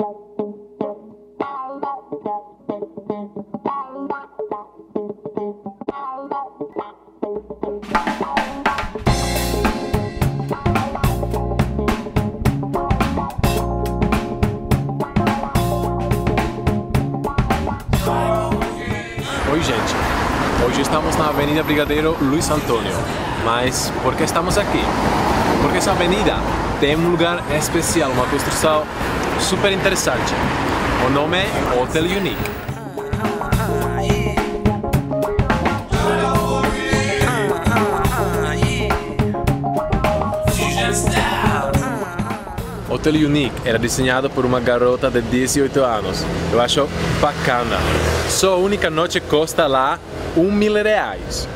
Oi gente, hoje estamos na Avenida Brigadeiro Luiz Antônio, mas por que estamos aqui? Porque essa avenida tem um lugar especial, uma construção super interessante. O nome é Hotel Unique. Hotel Unique era desenhado por uma garota de 18 anos. Eu acho bacana. Só a única noite custa lá R$1.000.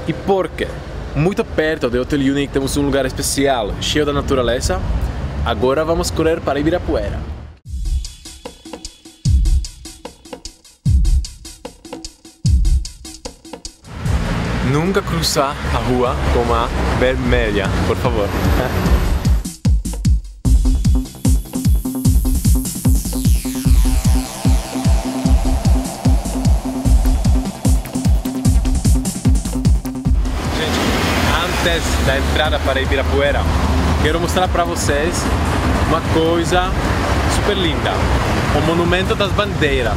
E por quê? Muito perto do Hotel Unique temos um lugar especial, cheio da natureza. Agora vamos correr para Ibirapuera. Nunca cruzar a rua com a vermelha, por favor. Antes da entrada para Ibirapuera, quero mostrar para vocês uma coisa super linda, o Monumento das Bandeiras.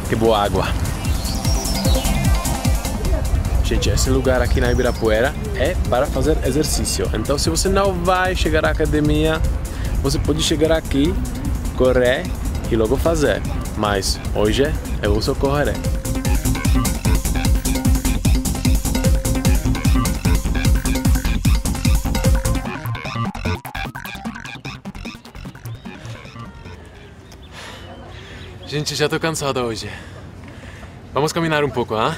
Que boa água! Gente, esse lugar aqui na Ibirapuera é para fazer exercício. Então, se você não vai chegar à academia, você pode chegar aqui, correr e logo fazer. Mas hoje eu só correrei. Gente, já tô cansado hoje. Vamos caminhar um pouco, hein?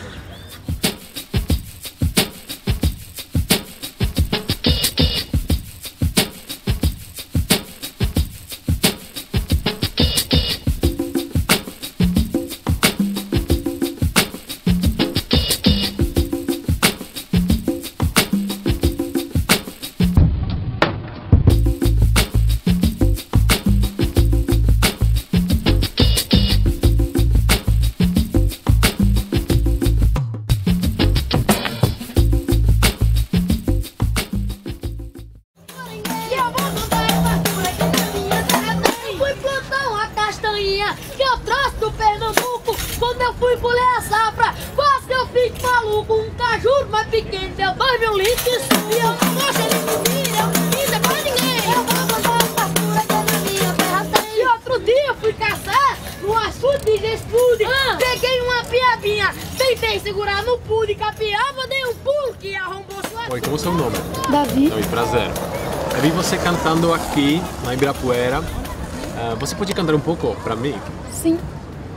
Que eu trouxe do Pernambuco, quando eu fui colher a safra, quase que eu fico maluco. Um caju mais pequeno deu 2.000 litros e eu não gosto ele comigo, eu não quis é pra ninguém. Eu vou mandar a fartura que na minha terra tem. E outro dia eu fui caçar no açude de Gespude, peguei uma piabinha, tentei segurar no pulo e capiava, dei um pulo que arrombou sua... Oi, como é o seu nome? Davi. Davi, prazer. Eu vi você cantando aqui na Ibirapuera. Você pode cantar um pouco para mim? Sim.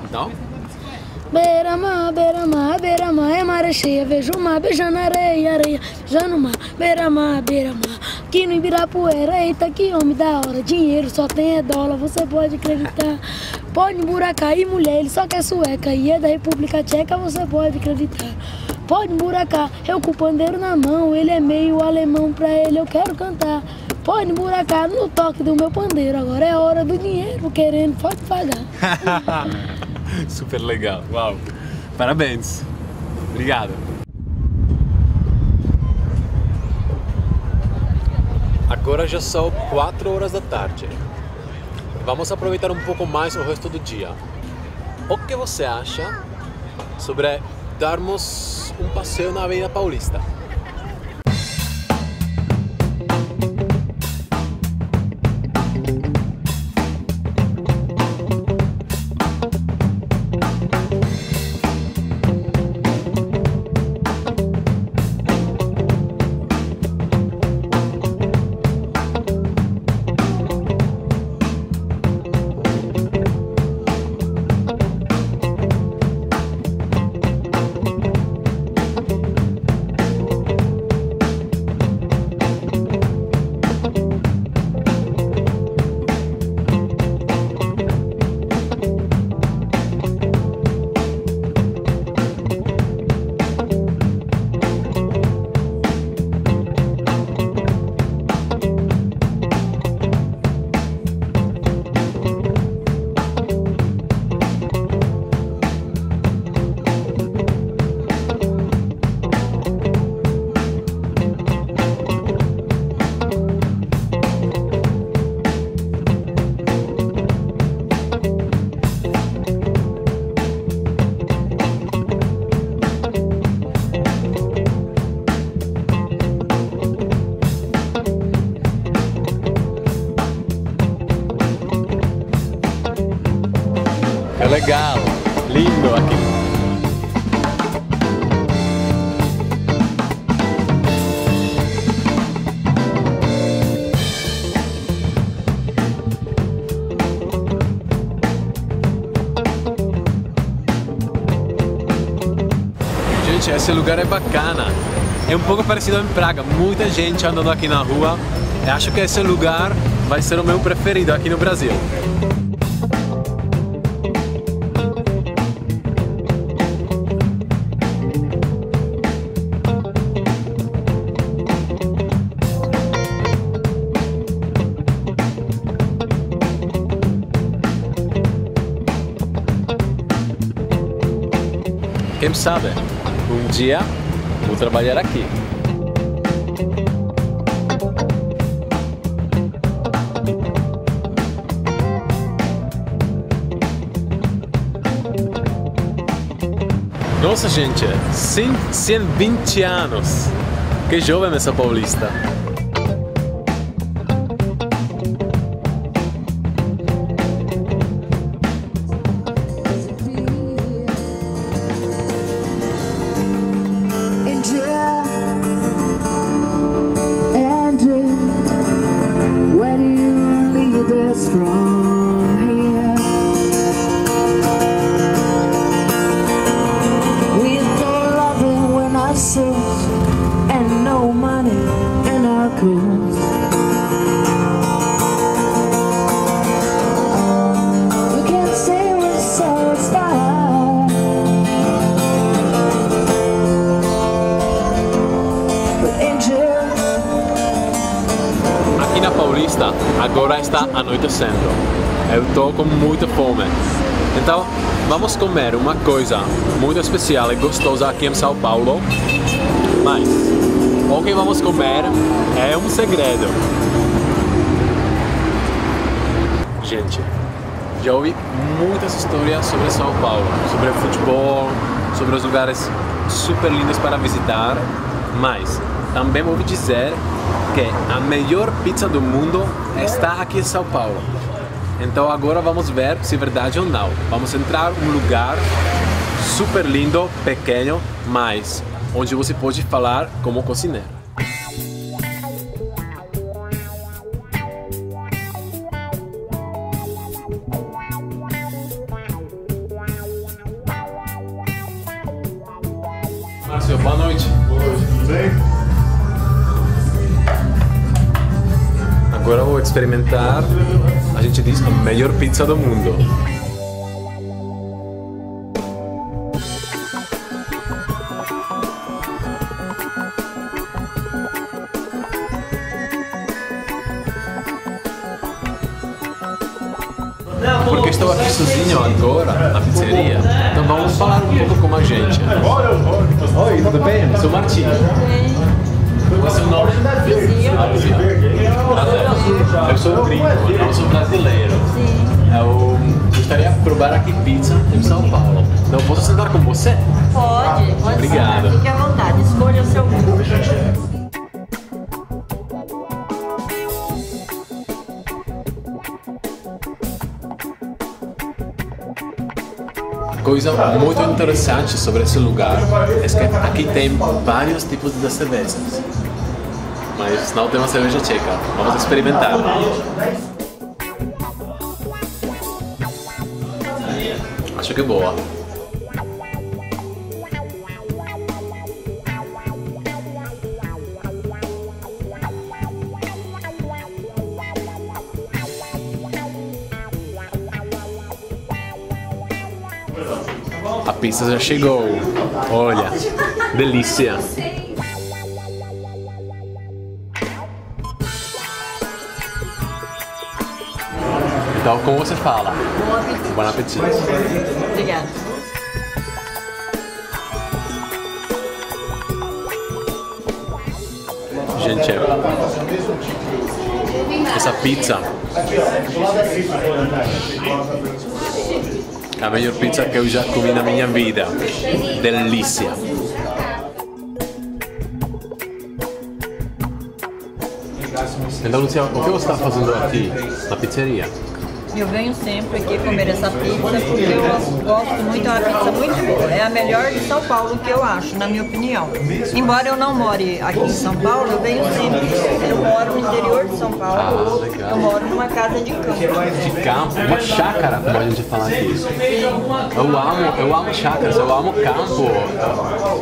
Então? Beira-mar, beira-mar, beira-mar, é maré cheia, vejo o mar beijando areia, areia, já no mar, beira-mar, beira-mar, aqui no Ibirapuera, eita que homem da hora, dinheiro só tem é dólar, você pode acreditar, pode emburacar, e mulher, ele só quer sueca, e é da República Tcheca, você pode acreditar, pode emburacar, eu com o pandeiro na mão, ele é meio alemão, pra ele eu quero cantar. Pode emburacar no toque do meu pandeiro, agora é hora do dinheiro, querendo, pode pagar. Super legal, uau! Parabéns! Obrigado! Agora já são 4 horas da tarde. Vamos aproveitar um pouco mais o resto do dia. O que você acha sobre darmos um passeio na Avenida Paulista? legal, lindo aqui. Gente, esse lugar é bacana. É um pouco parecido em Praga. Muita gente andando aqui na rua. Eu acho que esse lugar vai ser o meu preferido aqui no Brasil. Quem sabe, um dia vou trabalhar aqui. Nossa, gente, 120 anos. Que jovem essa paulista. And no money in our clothes. We can't say we're satisfied, but angel. Aqui na Paulista agora está anoitecendo. Eu tô com muita fome. Então vamos comer uma coisa muito especial e gostosa aqui em São Paulo. Mas o que vamos comer é um segredo. Gente, já ouvi muitas histórias sobre São Paulo, sobre o futebol, sobre os lugares super lindos para visitar, mas também ouvi dizer que a melhor pizza do mundo está aqui em São Paulo. Então agora vamos ver se é verdade ou não. Vamos entrar em um lugar super lindo, pequeno, mas onde você pode falar como cozinheiro. Márcio, boa noite. Boa noite, tudo bem? Agora eu vou experimentar, a gente diz, a melhor pizza do mundo. Porque estou aqui sozinho agora na pizzeria, então vamos falar um pouco com a gente. Oi, tudo bem? Eu sou o Martim. Qual é o seu nome? Eu sou um gringo, eu não sou brasileiro. Eu gostaria de provar aqui pizza em São Paulo. Então posso sentar com você? Pode, Obrigado. Fique à vontade, escolha o seu grupo. Coisa muito interessante sobre esse lugar é que aqui tem vários tipos de cervejas. Mas não tem uma cerveja tcheca. Vamos experimentar. Acho que é boa. A pizza já chegou. Olha, delícia. Então, como você fala? Bom apetite. Obrigada. Gente, essa pizza é a melhor pizza que eu já comi na minha vida. Delícia. Então, Luciano, o que você está fazendo aqui na pizzeria? Eu venho sempre aqui comer essa pizza porque eu gosto muito, é uma pizza muito boa. É a melhor de São Paulo, que eu acho, na minha opinião. Embora eu não more aqui em São Paulo, eu venho sempre. Eu moro no interior de São Paulo, legal. eu moro numa casa de campo. De campo, uma chácara, como a gente fala aqui. Eu amo chácaras, eu amo campo.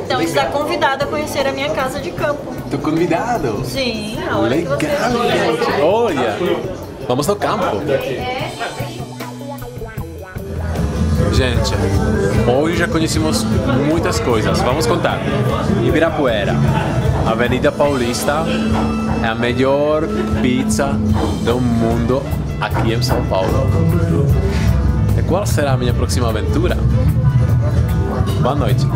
Então está convidada a conhecer a minha casa de campo. Tô convidado. Sim, a hora Legal, que você quiser. gente. Olha, vamos no campo. Gente, hoje já conhecemos muitas coisas. Vamos contar. Ibirapuera, Avenida Paulista, é a melhor pizza do mundo aqui em São Paulo. E qual será a minha próxima aventura? Boa noite.